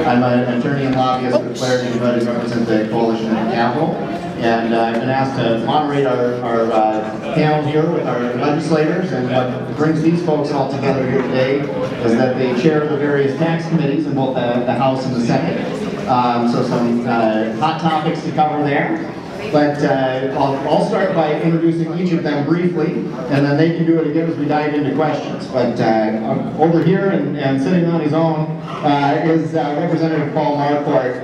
I'm an attorney and lobbyist with Clarity United, represent the coalition in the Capitol. And I've been asked to moderate our panel here with our legislators, and what brings these folks all together here today is that they chair the various tax committees in both the House and the Senate. So some hot topics to cover there. But I'll start by introducing each of them briefly, and then they can do it again as we dive into questions. But over here and sitting on his own is Representative Paul Marquardt.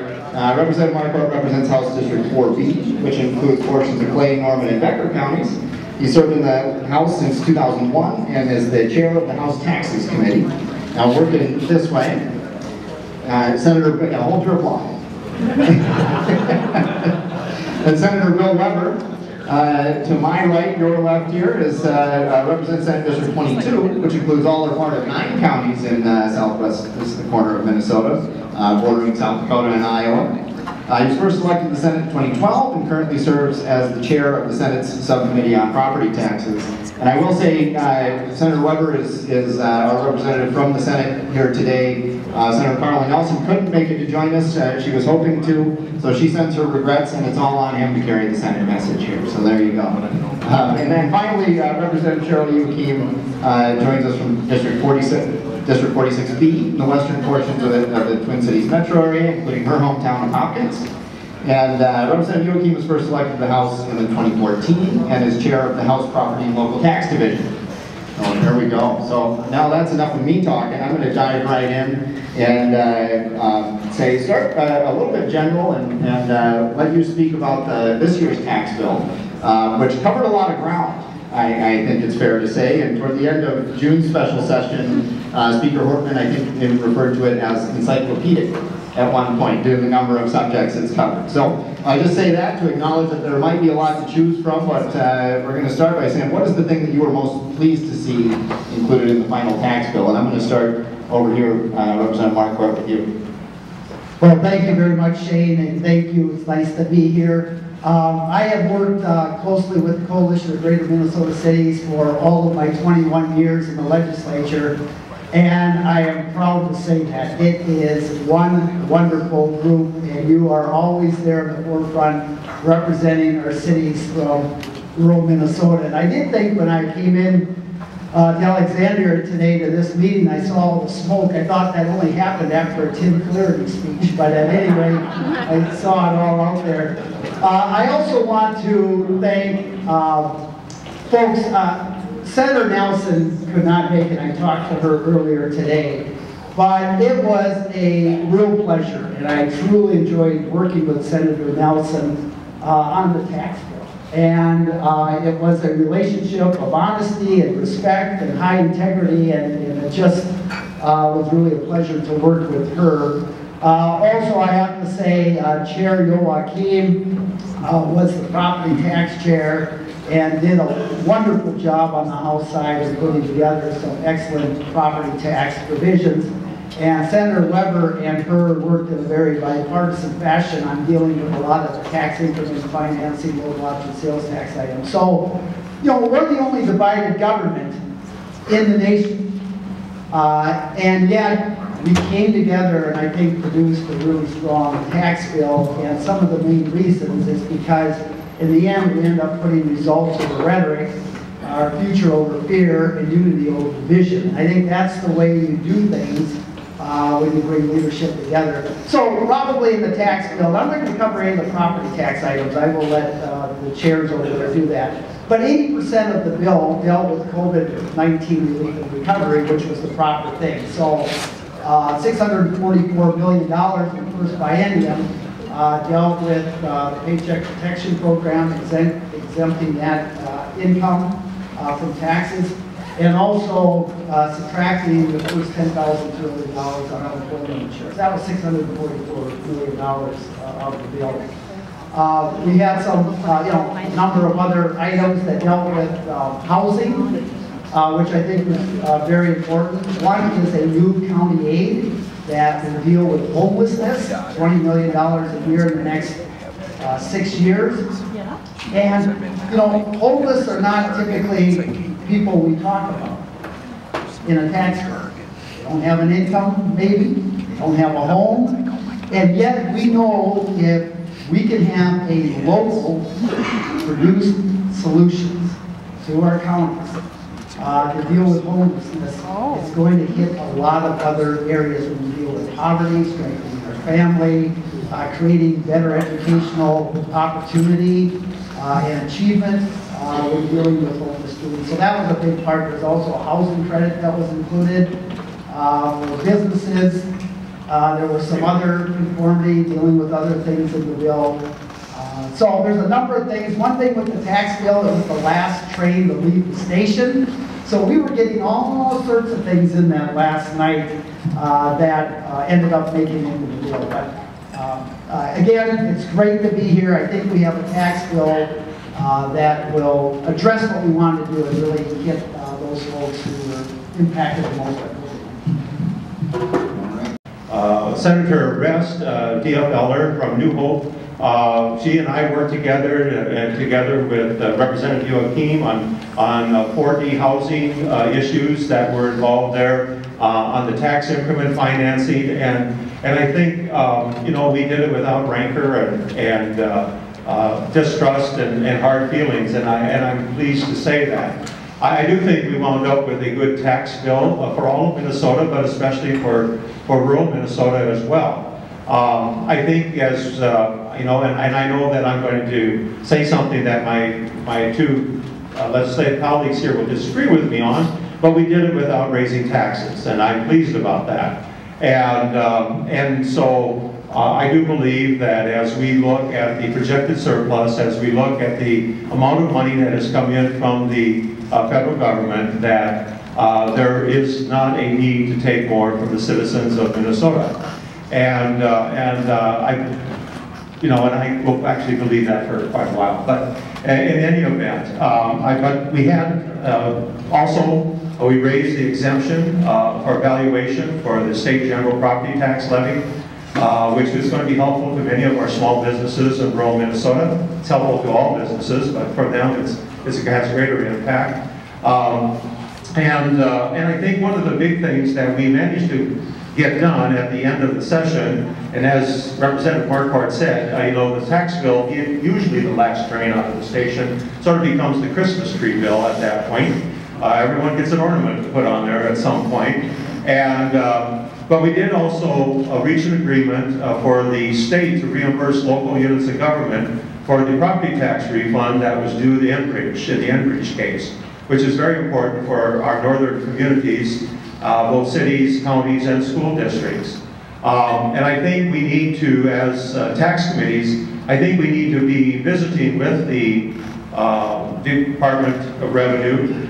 Representative Marquardt represents House District 4B, which includes portions of Clay, Norman, and Becker counties. He served in the House since 2001 and is the chair of the House Taxes Committee. Now working this way, Senator, hold your applause. And Senator Bill Weber, to my right, your left here, represents Senate District 22, which includes all or part of 9 counties in southwest, this is the corner of Minnesota, bordering South Dakota and Iowa. He was first elected to the Senate in 2012 and currently serves as the chair of the Senate's Subcommittee on Property Taxes. And I will say, Senator Weber is our representative from the Senate here today. Senator Carla Nelson couldn't make it to join us. She was hoping to, so she sends her regrets, and it's all on him to carry the Senate message here. So there you go. And then finally, Representative Cheryl Youakim joins us from District 46B, the western portions of the Twin Cities metro area, including her hometown of Hopkins. And Representative Youakim was first elected to the House in 2014 and is chair of the House Property and Local Tax Division. Oh, there we go. So now that's enough of me talking. I'm going to dive right in and start a little bit general and let you speak about this year's tax bill, which covered a lot of ground. I think it's fair to say, and toward the end of June's special session, Speaker Hortman, I think, referred to it as encyclopedic at one point, due to the number of subjects it's covered. So I just say that to acknowledge that there might be a lot to choose from, but we're going to start by saying, what is the thing that you were most pleased to see included in the final tax bill? And I'm going to start over here, Representative Marquardt, with you. Well, thank you very much, Shane, and thank you. It's nice to be here. I have worked closely with the Coalition of Greater Minnesota Cities for all of my 21 years in the legislature, and I am proud to say that it is one wonderful group, and you are always there in the forefront representing our cities from rural Minnesota. And I did think when I came in to Alexandria today to this meeting, I saw all the smoke. I thought that only happened after a Tim Cleary speech, but at any rate, I saw it all out there. I also want to thank folks. Senator Nelson could not make it. I talked to her earlier today, but it was a real pleasure, and I truly enjoyed working with Senator Nelson on the tax bill. And it was a relationship of honesty and respect and high integrity, and it just was really a pleasure to work with her. Also, I have to say, Chair Youakim was the property tax chair and did a wonderful job on the House side of putting together some excellent property tax provisions. And Senator Weber and her worked in a very bipartisan fashion on dealing with a lot of the tax increment financing, local option sales tax items. So, you know, we're the only divided government in the nation. And yet, we came together and I think produced a really strong tax bill. And some of the main reasons is because in the end, we end up putting results over rhetoric, our future over fear, and unity over division. I think that's the way you do things when you bring leadership together. So probably in the tax bill, I'm not going to cover any of the property tax items. I will let the chairs over there do that. But 80% of the bill dealt with COVID-19 relief and recovery, which was the proper thing. So $644 million in the first biennium dealt with the Paycheck Protection Program, exempting that income from taxes, and also subtracting the first $10,200 on unemployment insurance. That was $644 million of the bill. We had some, number of other items that dealt with housing, which I think was very important. One is a new county aid that will deal with homelessness, $20 million a year in the next 6 years. And, you know, homeless are not typically people we talk about in a tax bill. They don't have an income, maybe. They don't have a home, and yet we know if we can have a local produced solutions to our counties to deal with homelessness, it's going to hit a lot of other areas when we deal with poverty, strengthening our family, creating better educational opportunity and achievement when dealing with homeless students. So that was a big part. There's also a housing credit that was included for businesses. There was some other conformity dealing with other things in the bill. So there's a number of things. One thing with the tax bill, it was the last train to leave the station. So we were getting all sorts of things in that last night that ended up making it into the bill. But again, it's great to be here. I think we have a tax bill that will address what we want to do and really hit those folks who are impacted the most by COVID. Senator Rest, D.F. Eller from New Hope, she and I worked together with Representative Joachim on 4D housing issues that were involved there, on the tax increment financing, and I think you know, we did it without rancor and distrust and hard feelings, and I'm pleased to say that. I do think we wound up with a good tax bill for all of Minnesota, but especially for rural Minnesota as well. I think, as you know, and I know that I'm going to say something that my two, let's say, colleagues here will disagree with me on, but we did it without raising taxes, and I'm pleased about that. And so I do believe that as we look at the projected surplus, as we look at the amount of money that has come in from the federal government, that there is not a need to take more from the citizens of Minnesota. And I, you know, and I will actually believe that for quite a while. But in any event, but we had also, we raised the exemption for valuation for the state general property tax levy, which is going to be helpful to many of our small businesses in rural Minnesota. It's helpful to all businesses, but for them it has greater impact. And I think one of the big things that we managed to get done at the end of the session, and as Representative Marquardt said, you know, the tax bill, usually the last train out of the station, sort of becomes the Christmas tree bill at that point. Everyone gets an ornament to put on there at some point. And but we did also reach an agreement for the state to reimburse local units of government for the property tax refund that was due the Enbridge, in the Enbridge case, which is very important for our northern communities, both cities, counties, and school districts. And I think we need to, as tax committees, I think we need to be visiting with the Department of Revenue.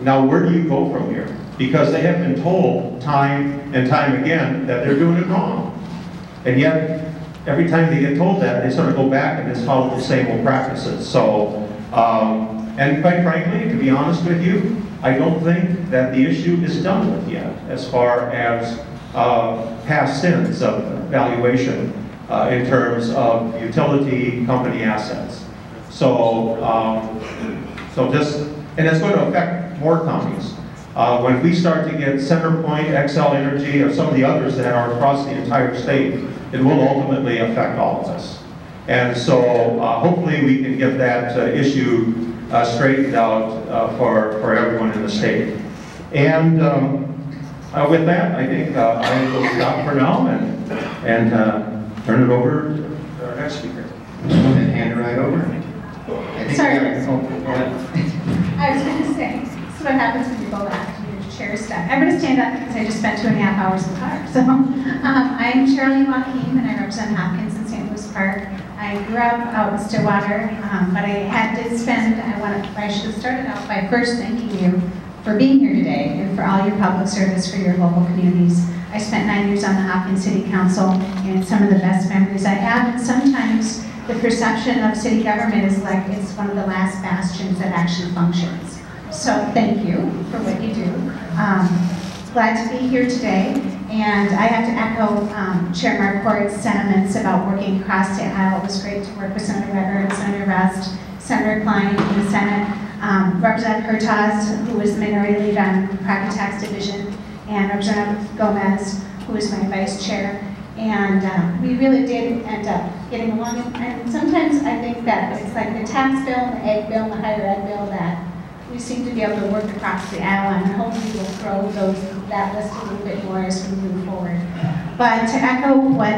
Now, where do you go from here? Because they have been told time and time again that they're doing it wrong. And yet, every time they get told that, they sort of go back and just follow the same old practices. So, and quite frankly, to be honest with you, I don't think that the issue is done with yet as far as past sins of valuation in terms of utility company assets. So, and it's going to affect more counties. When we start to get CenterPoint, Xcel Energy, or some of the others that are across the entire state, it will ultimately affect all of us. And so hopefully we can get that issue straightened out for everyone in the state. And with that, I think I will stop for now and turn it over to our next speaker. And hand it right over. Sorry. I was going to say, this is what happens when you go back to your chair stuff. I'm going to stand up because I just spent 2.5 hours in the car. So I'm Charlene Joachim, and I represent Hopkins in St. Louis Park. I grew up out in Stillwater, but I should have started out by first thanking you for being here today and for all your public service for your local communities. I spent 9 years on the Hopkins City Council, and some of the best memories I have, and sometimes the perception of city government is like it's one of the last bastions that actually functions. So thank you for what you do. Glad to be here today, and I have to echo Chair Marquardt's sentiments about working across the aisle. It was great to work with Senator Weber and Senator Rest, Senator Klein in the Senate, Representative Hertaz, who was the minority lead on property tax division, and Representative Gomez, who is my vice chair. And we really did end up getting along. And sometimes I think that it's like the tax bill, the ag bill, the higher ed bill that we seem to be able to work across the aisle on, and hopefully we'll grow that list a little bit more as we move forward. But to echo what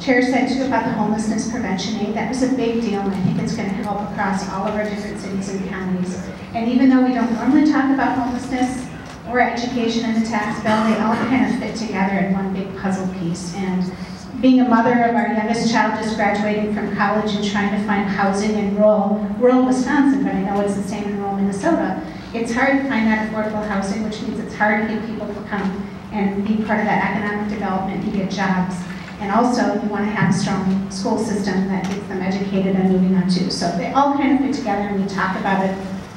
Chair said too about the homelessness prevention aid, that was a big deal, and I think it's going to help across all of our different cities and counties. And even though we don't normally talk about homelessness or education in the tax bill, they all kind of fit together in one big puzzle piece. And being a mother of our youngest child just graduating from college and trying to find housing in rural Wisconsin, but I know it's the same in rural Minnesota, it's hard to find that affordable housing, which means it's hard to get people to come and be part of that economic development and get jobs. And also, you want to have a strong school system that gets them educated and moving on too. So they all kind of fit together, and we talk about it.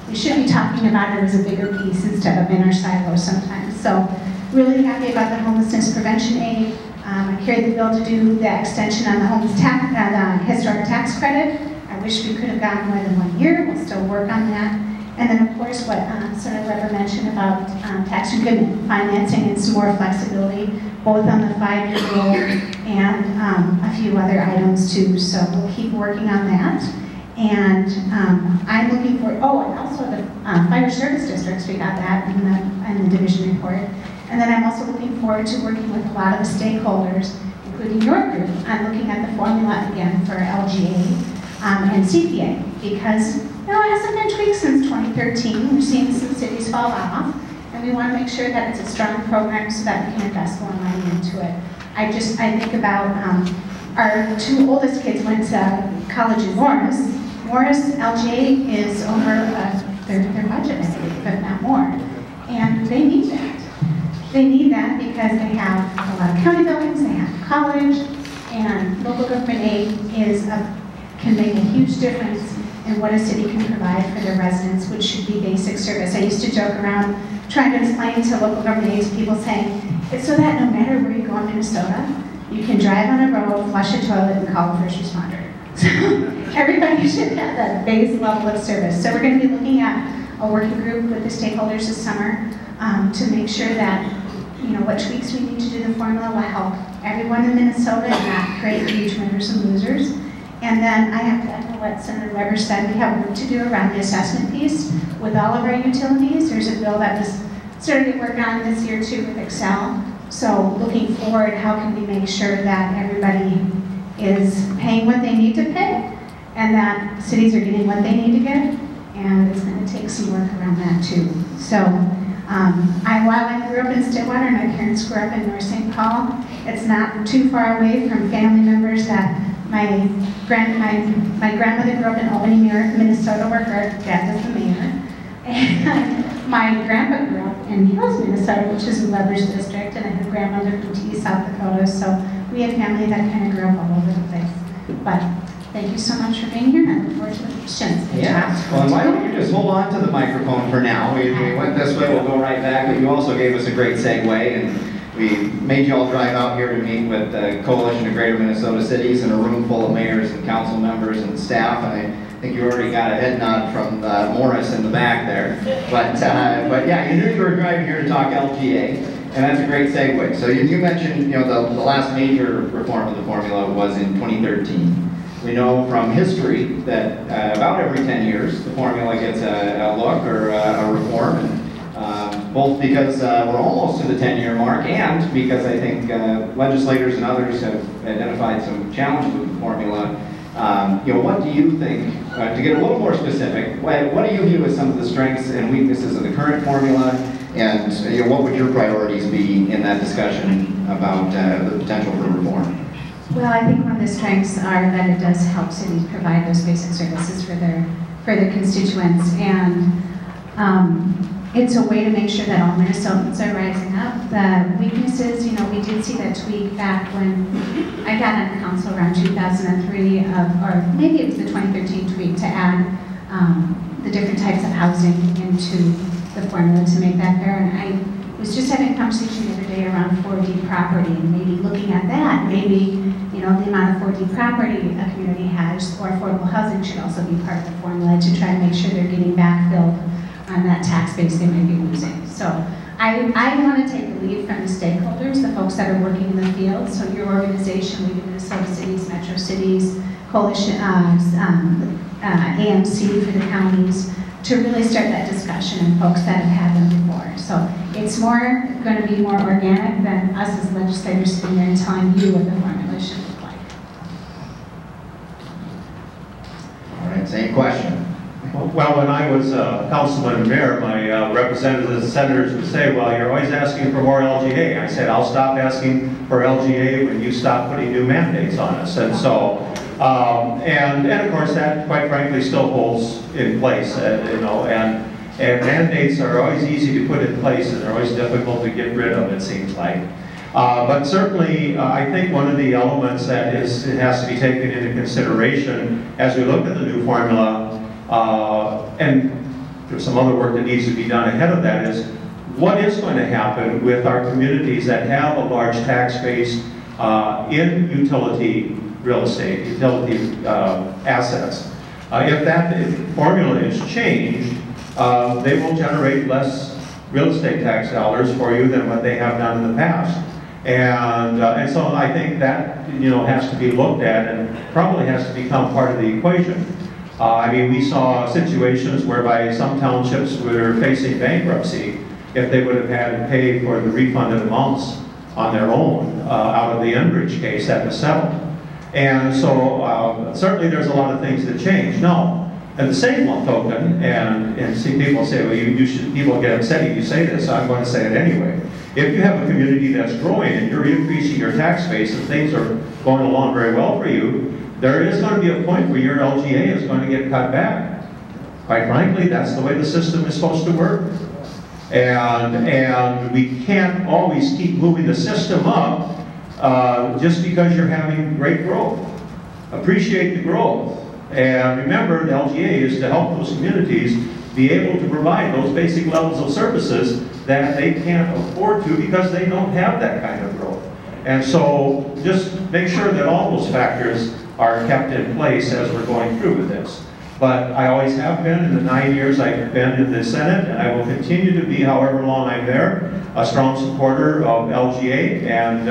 We should be talking about it as a bigger piece instead of in our silos sometimes. So really happy about the homelessness prevention aid. I carried the bill to do the extension on the historic tax credit. I wish we could have gotten more than 1 year. We'll still work on that. And then, of course, what Senator Weber mentioned about tax increment financing and some more flexibility, both on the 5-year rule and a few other items too. So we'll keep working on that. And I'm looking for, oh, and also the fire service districts, we got that in the division report. And then I'm also looking forward to working with a lot of the stakeholders, including your group, on looking at the formula again for LGA and CPA, because it hasn't been tweaked since 2013. We've seen some cities fall off, and we want to make sure that it's a strong program so that we can invest more money into it. I think about our 2 oldest kids went to college in Morris. Morris LGA is over their budget, I believe, but not more. And they need that. They need that because they have a lot of county buildings, they have college, and local government aid can make a huge difference in what a city can provide for their residents, which should be basic service. I used to joke around trying to explain to local government aides, people saying, it's so that no matter where you go in Minnesota, you can drive on a road, flush a toilet, and call a first responder. So everybody should have that base level of service. So we're going to be looking at a working group with the stakeholders this summer to make sure that what tweaks we need to do the formula will help everyone in Minnesota and not create huge winners and losers. And then I have to echo what Senator Weber said. We have work to do around the assessment piece with all of our utilities. There's a bill that was started to work on this year too with Excel. So looking forward, how can we make sure that everybody is paying what they need to pay and that cities are getting what they need to get? And it's going to take some work around that too. So while I grew up in Stillwater and my parents grew up in North St. Paul, it's not too far away from family members that my grandmother grew up in Albany, Minnesota, where her dad was the mayor. And my grandpa grew up in Hills, Minnesota, which is in Weber's district, and I have a grandmother from T, South Dakota, so we have family that kind of grew up all over the place. But thank you so much for being here, and I look forward to the questions. Yeah, well, why don't you just hold on to the microphone for now. We went this way, we'll go right back, but you also gave us a great segue, and we made you all drive out here to meet with the Coalition of Greater Minnesota Cities and a room full of mayors and council members and staff, and I think you already got a head nod from Morris in the back there. But yeah, you knew you were driving here to talk LGA, and that's a great segue. So you mentioned, the last major reform of the formula was in 2013. We know from history that about every 10 years, the formula gets a look or a reform, and both because we're almost to the 10-year mark and because I think legislators and others have identified some challenges with the formula. What do you think, to get a little more specific, what do you view as some of the strengths and weaknesses of the current formula, and what would your priorities be in that discussion about the potential for reform? Well, I think one of the strengths are that it does help cities provide those basic services for their constituents, and it's a way to make sure that all Minnesotans are rising up. The weaknesses, we did see that tweak back when I got on council around 2003, or maybe it was the 2013 tweak to add the different types of housing into the formula to make that fair. And I was just having a conversation the other day around 4D property and maybe looking at that. Maybe, the amount of 4D property a community has or affordable housing should also be part of the formula to try to make sure they're getting backfilled on that tax base they might be losing. So I want to take the lead from the stakeholders, the folks that are working in the field. So your organization, League of Minnesota Cities, Metro Cities, Coalition, AMC for the counties, to really start that discussion and folks that have had them before. So it's going to be more organic than us as legislators sitting there and telling you what the formula should look like. All right, same question. Well, when I was councilman and mayor, my representatives and senators would say, well, you're always asking for more LGA. I said, I'll stop asking for LGA when you stop putting new mandates on us. And so, and of course, that quite frankly still holds in place, you know, and mandates are always easy to put in place and they're always difficult to get rid of, it seems like. But certainly, I think one of the elements that has to be taken into consideration as we look at the new formula, and there's some other work that needs to be done ahead of that, is what is going to happen with our communities that have a large tax base in utility real estate, utility assets. If that formula is changed, they will generate less real estate tax dollars for you than what they have done in the past. And so I think that, you know, has to be looked at and probably has to become part of the equation. I mean, we saw situations whereby some townships were facing bankruptcy if they would have had to pay for the refunded amounts on their own out of the Enbridge case that was settled. And so certainly there's a lot of things that change. Now, at the same token, and see people say, well, people get upset if you say this, so I'm going to say it anyway. If you have a community that's growing and you're increasing your tax base and things are going along very well for you, there is going to be a point where your LGA is going to get cut back. Quite frankly, that's the way the system is supposed to work. And we can't always keep moving the system up just because you're having great growth. Appreciate the growth. And remember, the LGA is to help those communities be able to provide those basic levels of services that they can't afford to because they don't have that kind of growth. And so just make sure that all those factors are kept in place as we're going through with this. But I always have been, in the 9 years I've been in the Senate, and I will continue to be, however long I'm there, a strong supporter of LGA. And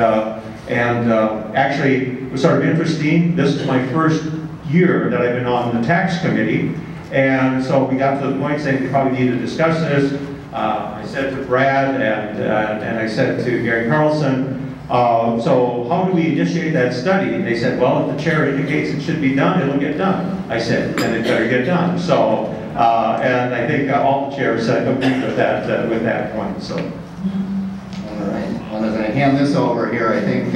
actually, it was sort of interesting, this is my first year that I've been on the tax committee, and so we got to the point saying we probably need to discuss this. I said to Brad and I said to Gary Carlson, so how do we initiate that study? And they said, well, if the chair indicates it should be done, it'll get done. I said, then it better get done. So, and I think all the chairs agreed with that point. So. All right. Well, as I hand this over here, I think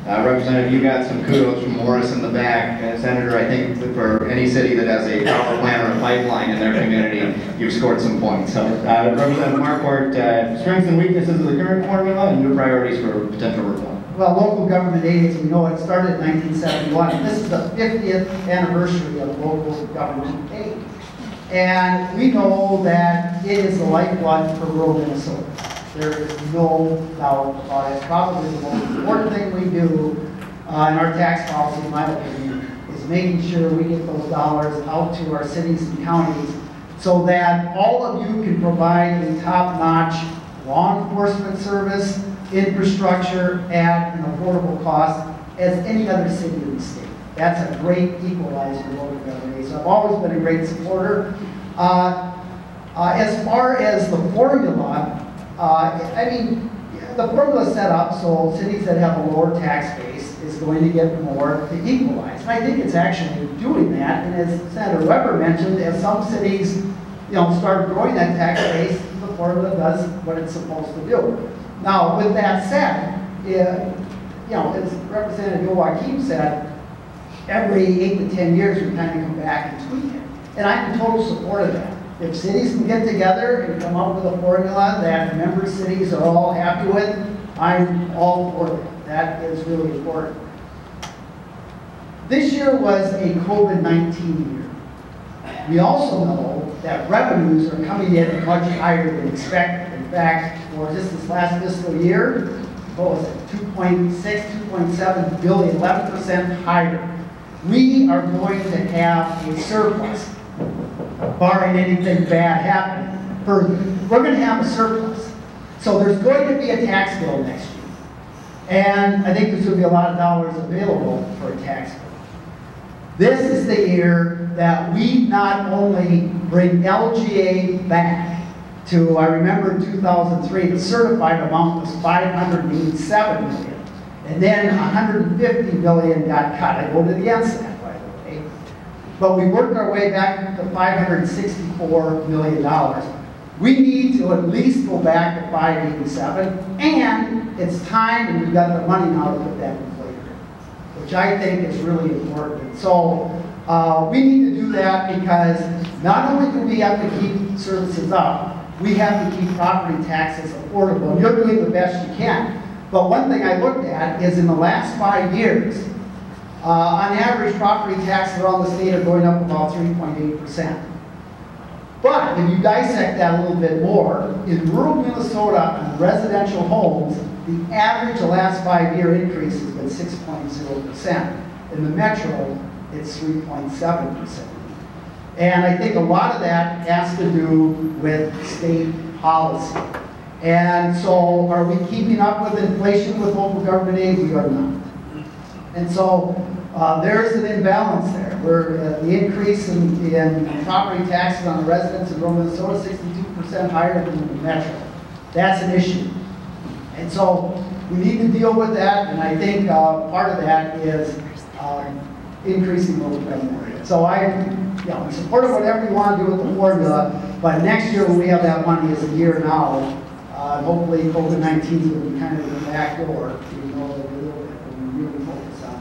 Representative, you got some kudos from Morris in the back. Senator, I think that for any city that has a power plant or a pipeline in their community, you've scored some points. So, Representative Marquardt, strengths and weaknesses of the current formula and your priorities for potential reform. Well, local government aid, as we know, it started in 1971. This is the 50th anniversary of local government aid. And we know that it is the lifeblood for rural Minnesota. There is no doubt about it. Probably the most important thing we do in our tax policy, in my opinion, is making sure we get those dollars out to our cities and counties so that all of you can provide a top-notch law enforcement service, infrastructure at an affordable cost as any other city in the state. That's a great equalizer in local government. So I've always been a great supporter. As far as the formula, I mean, the formula is set up so cities that have a lower tax base is going to get more to equalize. And I think it's actually doing that. And as Senator Weber mentioned, as some cities, start growing that tax base, the formula does what it's supposed to do. Now, with that said, as Representative Joachim said, every 8 to 10 years we kind of come back and tweak it. And I'm in total support of that. If cities can get together and come up with a formula that member cities are all happy with, I'm all for that. That is really important. This year was a COVID-19 year. We also know that revenues are coming in much higher than expected. In fact, for just this last fiscal year, what was it, 2.6, 2.7 billion, 11% higher. We are going to have a surplus, barring anything bad happening further. We're going to have a surplus. So there's going to be a tax bill next year. And I think there's going to be a lot of dollars available for a tax bill. This is the year that we not only bring LGA back to, I remember in 2003, the certified amount was $587 million. And then $150 million got cut. I voted against that, by the way. But we worked our way back to $564 million. We need to at least go back to 587, and it's time, and we've got the money now to put that in flavor, which I think is really important. So we need to do that because not only do we have to keep services up, we have to keep property taxes affordable. And you're doing the best you can. But one thing I looked at is in the last 5 years, on average, property taxes around the state are going up about 3.8%. But if you dissect that a little bit more, in rural Minnesota on residential homes, the average the last 5-year increase has been 6.0%. In the metro, it's 3.7%. And I think a lot of that has to do with state policy. And so are we keeping up with inflation with local government aid? We are not. And so there's an imbalance there, where the increase in property taxes on the residents in rural Minnesota is 62% higher than the metro. That's an issue. And so we need to deal with that, and I think part of that is increasing local government. So I'm supportive of whatever you want to do with the formula, but next year when we have that money is a year now. Hopefully COVID-19 will be kind of the back door, even though a little bit, when we really focus on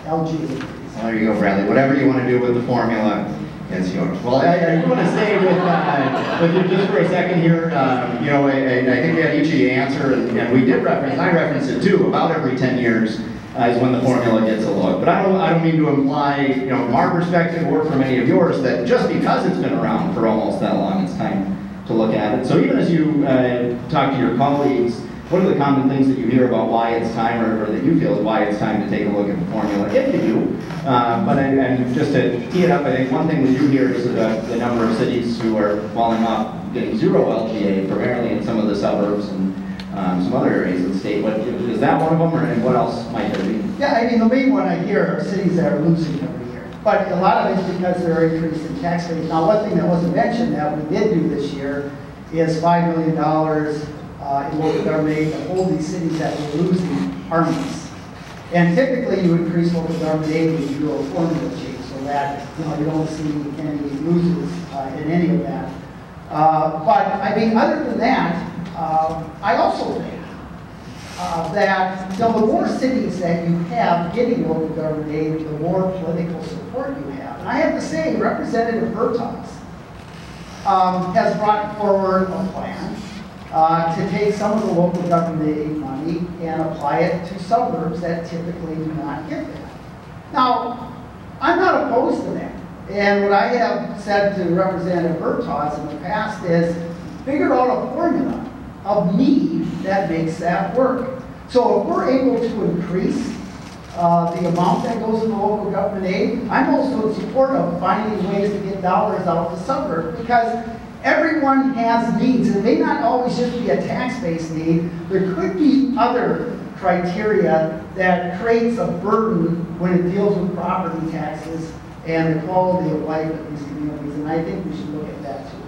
LG increase. Well, there you go, Bradley. Whatever you want to do with the formula is yours. Well, I want to stay with you just for a second here. I think we had each of you answer, and we did reference, I referenced it too, about every 10 years is when the formula gets a look. But I don't mean to imply, from our perspective or from any of yours, that just because it's been around for almost that long, it's time to look at it. So even as you talk to your colleagues, what are the common things that you hear about why it's time, or that you feel is why it's time to take a look at the formula, if you do? And just to tee it up, I think one thing we do hear is the number of cities who are falling off, getting zero LGA, primarily in some of the suburbs and some other areas of the state. But is that one of them, and what else might there be? Yeah, I mean, the main one I hear are cities that are losing every year. But a lot of it is because they're increasing tax rates. Now, one thing that wasn't mentioned that we did do this year is $5 million in local government aid to hold these cities that were losing harmless. And typically you increase local government aid when you do a formula change so that you don't see any losers in any of that. But I mean, other than that, I also think that the more cities that you have getting local government aid, the more political support you have. And I have to say, Representative Hertaus has brought forward a plan to take some of the local government aid money and apply it to suburbs that typically do not get that. Now, I'm not opposed to that. And what I have said to Representative Hertaus in the past is, figure out a formula of need that makes that work. So if we're able to increase the amount that goes into local government aid, I'm also in support of finding ways to get dollars out to suburbs, because everyone has needs, and it may not always just be a tax-based need. There could be other criteria that creates a burden when it deals with property taxes and the quality of life of these communities, and I think we should look at that too.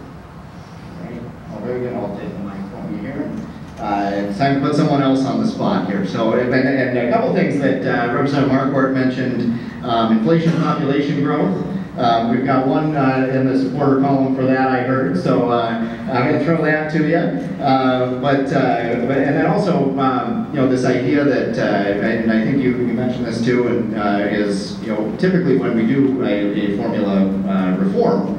Right. Well, very good. I'll take the mic from you here. It's time to put someone else on the spot here. So, and a couple things that Representative Marquardt mentioned, inflation, population growth. We've got one in the supporter column for that, I heard, so I'm going to throw that to you. And then also, this idea that, and I think you mentioned this too, and is, typically when we do a formula reform,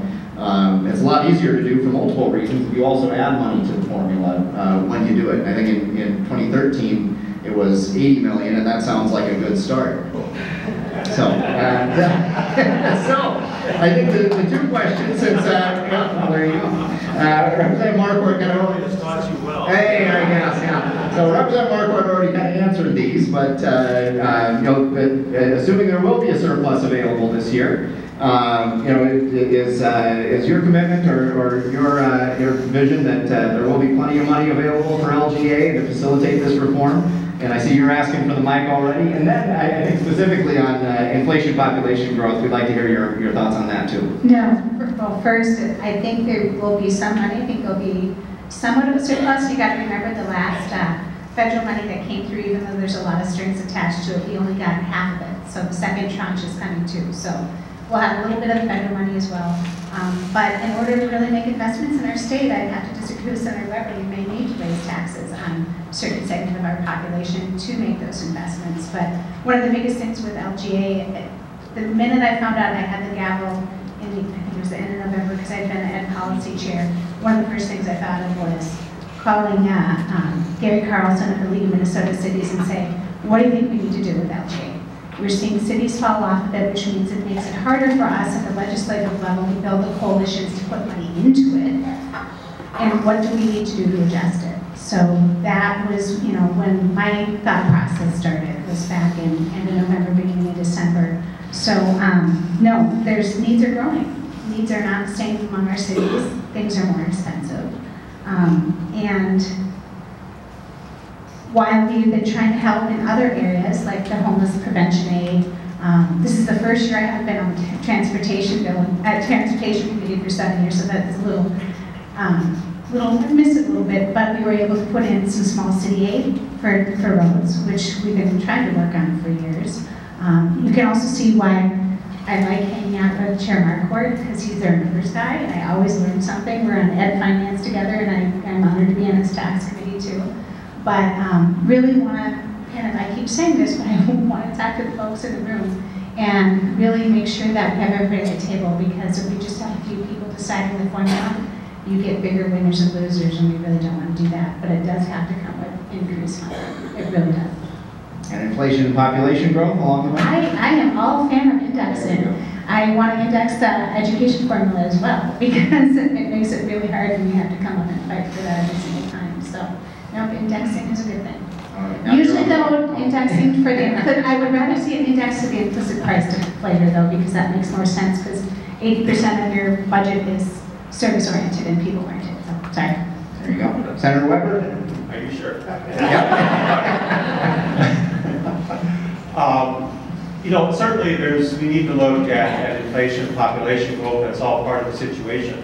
it's a lot easier to do for multiple reasons. You also add money to the formula when you do it. I think in 2013, it was 80 million, and that sounds like a good start. So, I think the two questions, since, there you go. Representative Marquardt kind of already taught you well. Hey, I guess, yeah. So Representative Marquardt already kind of answered these, but, assuming there will be a surplus available this year, Is your commitment or your vision that there will be plenty of money available for LGA to facilitate this reform? And I see you're asking for the mic already. And then I think specifically on inflation population growth, we'd like to hear your thoughts on that too. No, well, first, I think there will be some money. I think there'll be somewhat of a surplus. You got to remember the last federal money that came through, even though there's a lot of strings attached to it, we only got half of it. So the second tranche is coming too. So we'll have a little bit of federal money as well. But in order to really make investments in our state, I'd have to disagree with Senator Weber. We may need to raise taxes on a certain segment of our population to make those investments. But one of the biggest things with LGA, the minute I found out I had the gavel in the, I think it was the end of November, because I'd been the ed policy chair, one of the first things I thought of was calling Gary Carlson of the League of Minnesota Cities and saying, what do you think we need to do with LGA? We're seeing cities fall off of it, which means it makes it harder for us at the legislative level to build the coalitions to put money into it. And what do we need to do to adjust it? So that was, when my thought process started, was back in end of November, beginning of December. So no, needs are growing. Needs are not the same among our cities. Things are more expensive. And while we've been trying to help in other areas, like the homeless prevention aid, this is the first year I haven't been on transportation committee for 7 years, so that's a little, I miss it a little bit, but we were able to put in some small city aid for roads, which we've been trying to work on for years. You can also see why I like hanging out with Chair Marquardt, because he's their numbers guy, and I always learn something. We're on Ed Finance together, and I'm honored to be on his tax committee too. But really want to, and I keep saying this, but I want to talk to the folks in the room and really make sure that we have everybody at the table, because if we just have a few people deciding the formula, you get bigger winners and losers, and we really don't want to do that. But it does have to come with increased funding. It really does. And inflation and population growth along the way? I am all fan of indexing. I want to index the education formula as well, because it makes it really hard when you have to come up and fight for that every single time. So, nope, indexing is a good thing. Usually though, indexing for the, I would rather see an index to the implicit price deflator though, because that makes more sense, because 80% of your budget is service-oriented and people-oriented. So, sorry. There you go. Senator Weber? Are you sure? Certainly we need to look at inflation, population growth. That's all part of the situation.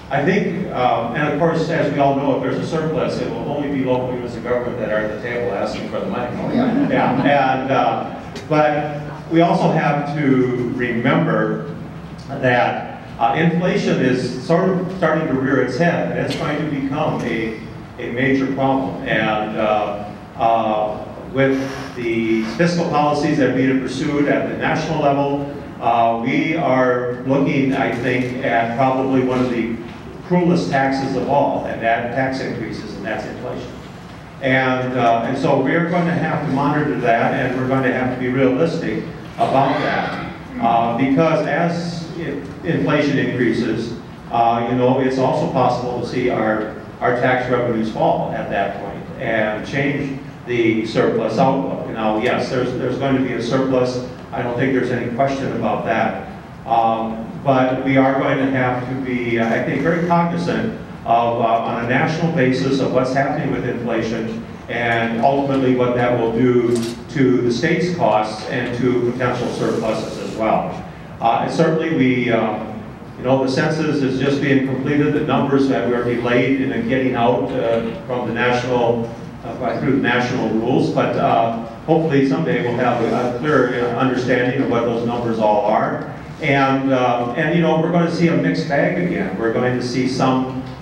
I think, and of course, as we all know, if there's a surplus, it will only be local units of government that are at the table asking for the money. Oh, yeah. Yeah. But we also have to remember that inflation is sort of starting to rear its head, and it's going to become a major problem. And with the fiscal policies that are being pursued at the national level, we are looking, I think, at probably one of the cruelest taxes of all, and that tax increases, and that's inflation. And so we're going to have to monitor that, and we're going to have to be realistic about that. Because as inflation increases, it's also possible to see our tax revenues fall at that point and change the surplus outlook. Now, yes, there's going to be a surplus. I don't think there's any question about that. But we are going to have to be, I think, very cognizant of, on a national basis, of what's happening with inflation and ultimately what that will do to the state's costs and to potential surpluses as well. And certainly the census is just being completed. The numbers that were delayed in getting out from the national, through the national rules, but hopefully someday we'll have a clear understanding of what those numbers all are. And we're going to see a mixed bag again. We're going to see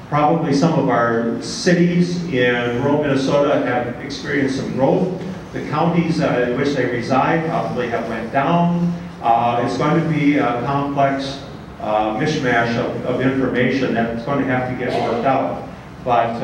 probably some of our cities in rural Minnesota have experienced some growth. The counties in which they reside probably have went down. It's going to be a complex mishmash of information that's going to have to get worked out. But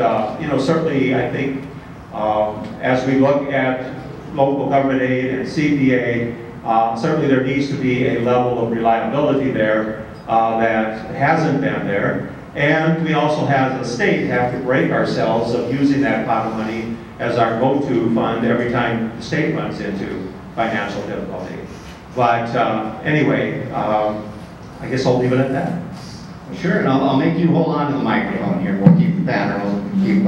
certainly I think as we look at local government aid and CPA, certainly there needs to be a level of reliability there that hasn't been there. And we also, as a state, have to break ourselves of using that pot of money as our go-to fund every time the state runs into financial difficulty. But anyway, I guess I'll leave it at that. Sure, and I'll make you hold on to the microphone here. We'll keep the pattern. We'll keep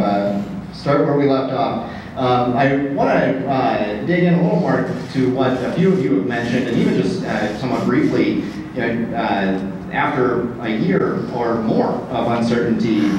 start where we left off. I want to dig in a little more to what a few of you have mentioned, and even just somewhat briefly, after a year or more of uncertainty,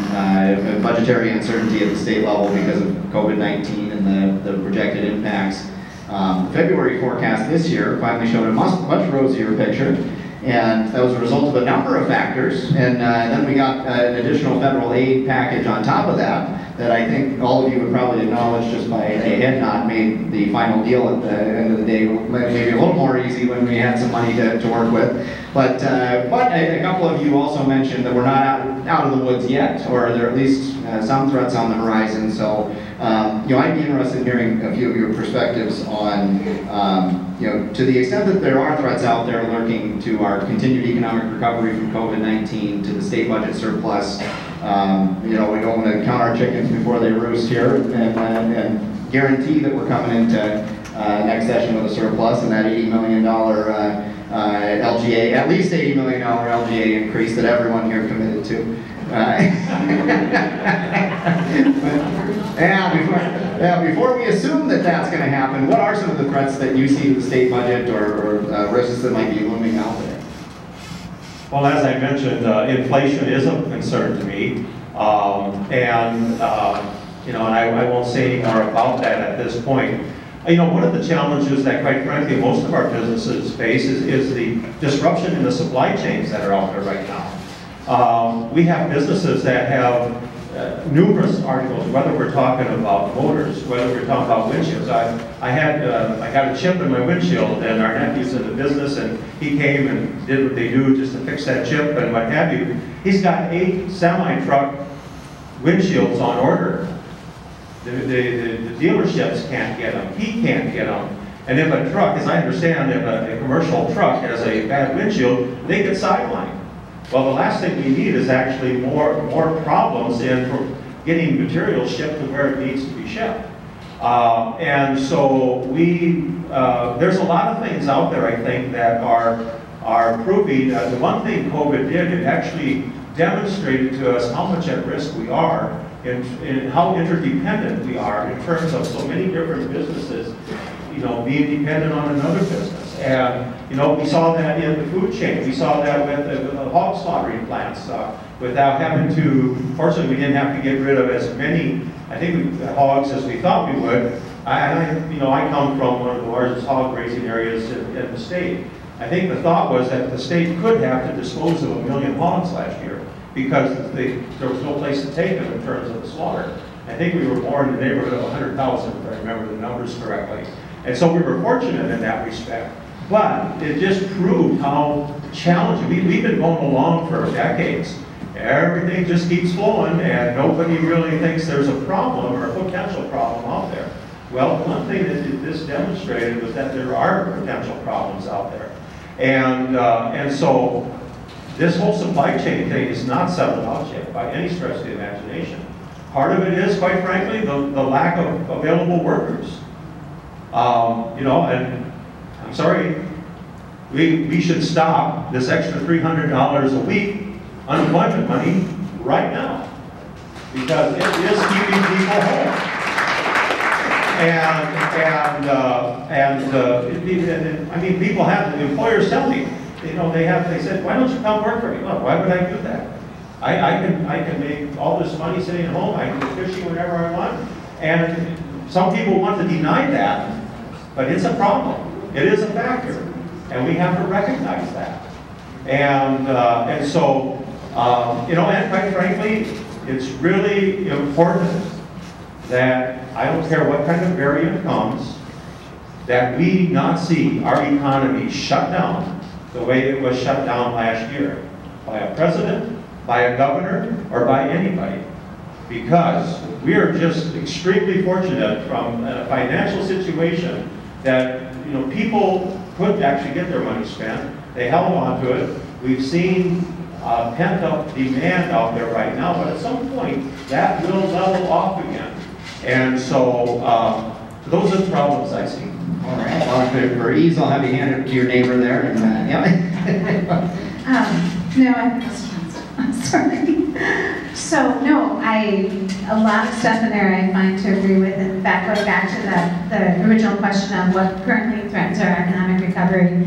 budgetary uncertainty at the state level because of COVID-19 and the projected impacts, the February forecast this year finally showed a much rosier picture. And that was a result of a number of factors. And then we got an additional federal aid package on top of that I think all of you would probably acknowledge just by a head nod made the final deal at the end of the day maybe a little more easy when we had some money to work with. But a couple of you also mentioned that we're not out of the woods yet, or there are at least some threats on the horizon. So I'd be interested in hearing a few of your perspectives on, to the extent that there are threats out there lurking to our continued economic recovery from COVID-19, to the state budget surplus. We don't want to count our chickens before they roost here, and guarantee that we're coming into next session with a surplus and that $80 million LGA, at least $80 million LGA increase that everyone here committed to. Before we assume that that's going to happen, what are some of the threats that you see to the state budget or risks that might be looming out there? Well, as I mentioned, inflation is a concern to me, and I won't say any more about that at this point. One of the challenges that, quite frankly, most of our businesses face is the disruption in the supply chains that are out there right now. We have businesses that have numerous articles, whether we're talking about motors, whether we're talking about windshields. I got a chip in my windshield, and our nephew's in the business, and he came and did what they do just to fix that chip and what have you. He's got 8 semi-truck windshields on order. The dealerships can't get them. He can't get them. And if a truck, as I understand, if a commercial truck has a bad windshield, they get sidelined. Well, the last thing we need is actually more problems in getting material shipped to where it needs to be shipped. And so there's a lot of things out there, I think, that are proving that the one thing COVID did, it actually demonstrated to us how much at risk we are and how interdependent we are in terms of so many different businesses, being dependent on another business. And, we saw that in the food chain. We saw that with the hog slaughtering plants. Without having to, fortunately, we didn't have to get rid of as many, hogs as we thought we would. I come from one of the largest hog raising areas in the state. I think the thought was that the state could have to dispose of 1 million hogs last year because there was no place to take them in terms of the slaughter. I think we were more in the neighborhood of 100,000, if I remember the numbers correctly. And so we were fortunate in that respect. But it just proved how challenging. We've been going along for decades. Everything just keeps flowing, and nobody really thinks there's a problem or a potential problem out there. Well, one thing that this demonstrated was that there are potential problems out there. And so this whole supply chain thing is not settled out yet by any stretch of the imagination. Part of it is, quite frankly, the lack of available workers. And I'm sorry, we should stop this extra $300 a week unemployment money right now, because it is keeping people home. People have, the employers tell me, they said, why don't you come work for me? Well, why would I do that? I can make all this money sitting at home. I can go fishing whenever I want. And some people want to deny that, but it's a problem. It is a factor, and we have to recognize that. And so, and quite frankly, it's really important that, I don't care what kind of variant comes, that we not see our economy shut down the way it was shut down last year by a president, by a governor, or by anybody. Because we are just extremely fortunate from a financial situation that people couldn't actually get their money spent. They held on to it. We've seen pent-up demand out there right now, but at some point that will level off again. And so those are the problems I see. All right. Well, for ease, I'll have you hand it to your neighbor there. And, No, I think it's canceled. Sorry. So, no, a lot of stuff in there I find to agree with. In fact, going back to the original question of what currently threatens our economic recovery,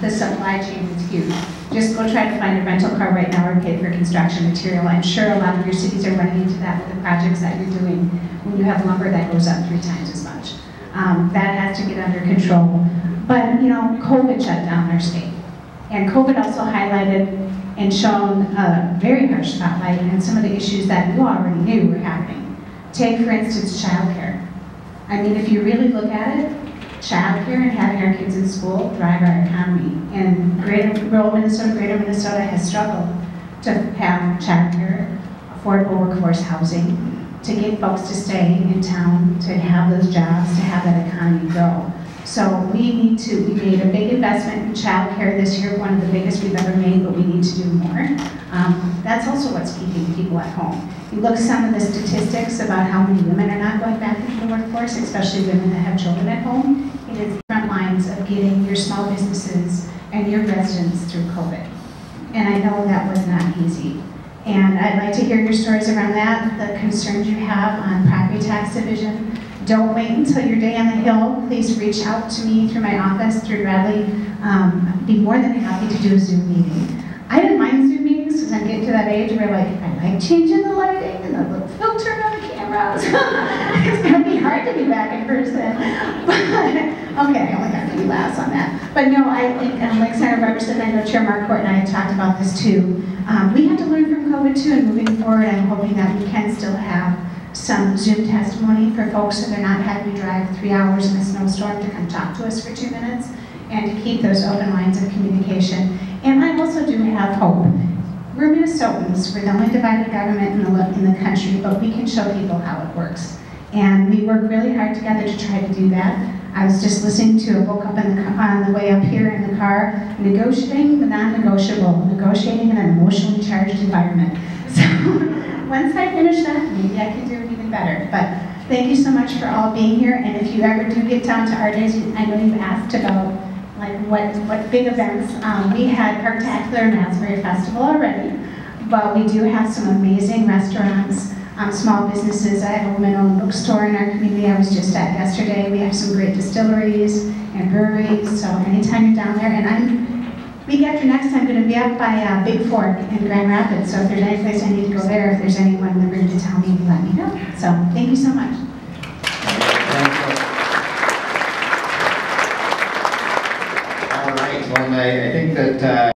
the supply chain is huge. Just go try to find a rental car right now or pay for construction material. I'm sure a lot of your cities are running into that with the projects that you're doing when you have lumber that goes up 3 times as much. That has to get under control. But, you know, COVID shut down our state. And COVID also highlighted and shown a very harsh spotlight on some of the issues that we already knew were happening. Take, for instance, childcare. I mean, if you really look at it, childcare and having our kids in school drive our economy. And rural Minnesota, greater Minnesota has struggled to have childcare, affordable workforce housing, to get folks to stay in town, to have those jobs, to have that economy grow. So we made a big investment in childcare this year, one of the biggest we've ever made, but we need to do more. That's also what's keeping people at home. You look at some of the statistics about how many women are not going back into the workforce, especially women that have children at home. It is the front lines of getting your small businesses and your residents through COVID. And I know that was not easy. And I'd like to hear your stories around that, the concerns you have on property tax division. Don't wait until your day on the Hill. Please reach out to me through my office, through Bradley. I'd be more than happy to do a Zoom meeting. I didn't mind Zoom meetings because I'm getting to that age where I like changing the lighting and the little filter on the cameras. It's going to be hard to be back in person. But, okay, I only got a few laughs on that. But no, I think, like Senator Representative, I know Chair Marquardt and I had talked about this too. We have to learn from COVID too, and moving forward, I'm hoping that we can still have some Zoom testimony for folks so they're not having to drive 3 hours in a snowstorm to come talk to us for 2 minutes, and to keep those open lines of communication. And I also do have hope. We're Minnesotans, we're the only divided government in the country, but we can show people how it works. And we work really hard together to try to do that. I was just listening to a book on the way up here in the car, Negotiating the Non-Negotiable, Negotiating in an Emotionally Charged Environment. So once I finish that, maybe I can do it even better. But thank you so much for all being here. And if you ever do get down to our days, I know you asked about like what big events. We had Parktacular and Raspberry Festival already, but we do have some amazing restaurants, small businesses. I have a women-owned bookstore in our community I was just at yesterday. We have some great distilleries and breweries, so anytime you're down there, and week after next I'm going to be up by Big Fork in Grand Rapids, so if there's any place I need to go there, if there's anyone in the room to tell me, let me know. So thank you so much. All right, well, I think that